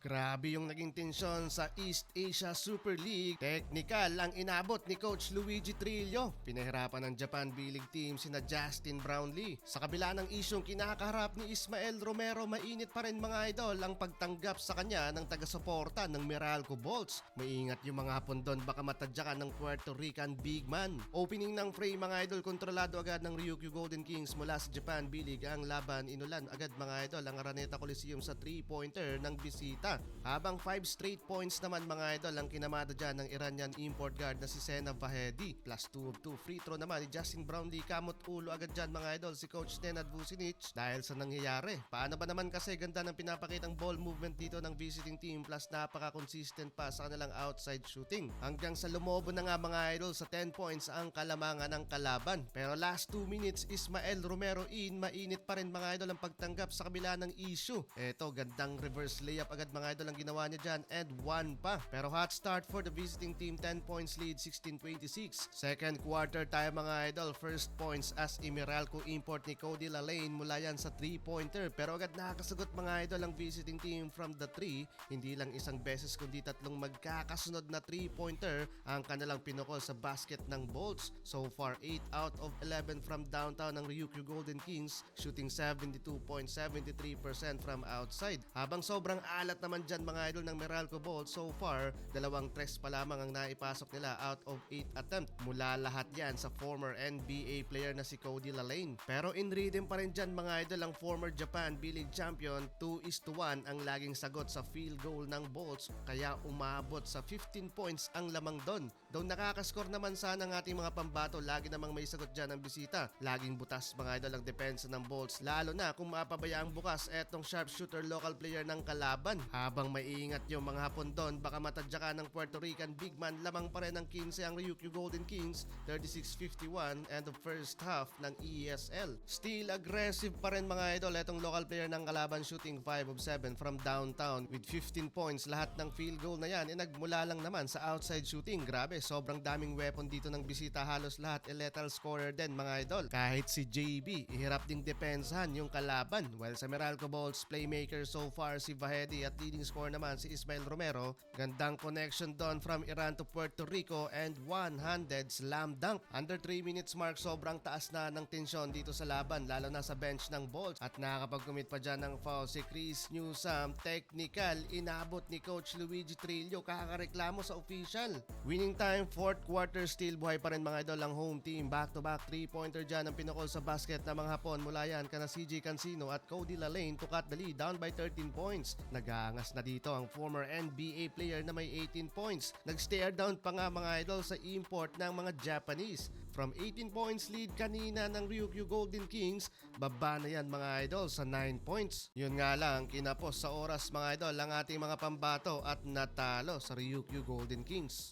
Grabe yung naging tensyon sa East Asia Super League. Technical ang inabot ni Coach Luigi Trillo. Pinahirapan ng Japan B-League team sina Justin Brownlee. Sa kabila ng isyong kinakaharap ni Ismael Romero, mainit pa rin mga idol ang pagtanggap sa kanya ng taga-suporta ng Meralco Bolts. Maingat yung mga hapon doon, baka matadyakan ng Puerto Rican big man. Opening ng frame mga idol, kontrolado agad ng Ryukyu Golden Kings mula sa Japan B-League ang laban. Inulan agad mga idol ang Araneta Coliseum sa 3-pointer ng bisita. Habang 5 straight points naman mga idol ang kinamada dyan ng Iranian import guard na si Sena Vahedi. Plus 2 of 2 free throw naman ni Justin Brownlee. Kamot ulo agad dyan mga idol si Coach Nenad Vucinic dahil sa nangyayari. Paano ba naman kasi ganda ng pinapakitang ball movement dito ng visiting team, plus napaka-consistent pa sa kanilang outside shooting. Hanggang sa lumobo na nga mga idol sa 10 points ang kalamangan ng kalaban. Pero last 2 minutes, Ismael Romero mainit pa rin mga idol ang pagtanggap sa kabila ng issue. Eto, gandang reverse layup agad mga idol ang ginawa niya dyan, and 1 pa. Pero hot start for the visiting team, 10 points lead, 16-26. Second quarter tayo mga idol, first points as Meralco import ni Cody Lalane mula yan sa 3-pointer. Pero agad nakakasagot mga idol ang visiting team from the 3. Hindi lang isang beses kundi tatlong magkakasunod na 3-pointer ang kanilang pinukol sa basket ng Bolts. So far 8 out of 11 from downtown ng Ryukyu Golden Kings, shooting 72.73% from outside. Habang sobrang alat naman dyan mga idol ng Meralco Bolts, so far 2 tres pa lamang ang naipasok nila out of 8 attempt. Mula lahat yan sa former NBA player na si Cody Lalane. Pero in rhythm pa rin dyan mga idol ang former Japan B-League champion. 2-1 ang laging sagot sa field goal ng Bolts, kaya umabot sa 15 points ang lamang doon. Though nakakascore naman sana ng ating mga pambato, lagi namang may sagot dyan ang bisita. Laging butas mga idol ang depensa ng Bolts, lalo na kung mapabayaang bukas etong sharpshooter local player ng kalaban. Habang maiingat yung mga hapon doon, baka matadyakan ng Puerto Rican big man. Lamang pa rin ng 15 ang Ryukyu Golden Kings, 36-51 and the first half ng ESL. Still aggressive pa rin mga idol etong local player ng kalaban, shooting 5 of 7 from downtown with 15 points. Lahat ng field goal na yan nagmula lang naman sa outside shooting. Grabe, sobrang daming weapon dito ng bisita, halos lahat lethal scorer din mga idol. Kahit si JB, ihirap ding depensahan yung kalaban. While sa Meralco Bolts, playmaker so far si Vahedi at leading scorer naman si Ismael Romero. Gandang connection doon from Iran to Puerto Rico and one-handed slam dunk. Under 3 minutes mark, sobrang taas na ng tensyon dito sa laban, lalo na sa bench ng Bolts. At nakakapag-commit pa dyan ng foul si Chris Newsome. Technical, inabot ni Coach Luigi Trillo, kakareklamo sa official. Winning time, 4th quarter, still buhay pa rin mga idol ang home team. Back-to-back 3-pointer dyan ang pinukol sa basket ng mga Hapon. Mula yan kana CJ Cancino at Cody Lalane to cut the lead down by 13 points. Nagangas na dito ang former NBA player na may 18 points. Nag-stare down pa nga mga idol sa import ng mga Japanese. From 18 points lead kanina ng Ryukyu Golden Kings, baba na yan mga idol sa 9 points. Yun nga lang, kinapos sa oras mga idol ang ating mga pambato at natalo sa Ryukyu Golden Kings.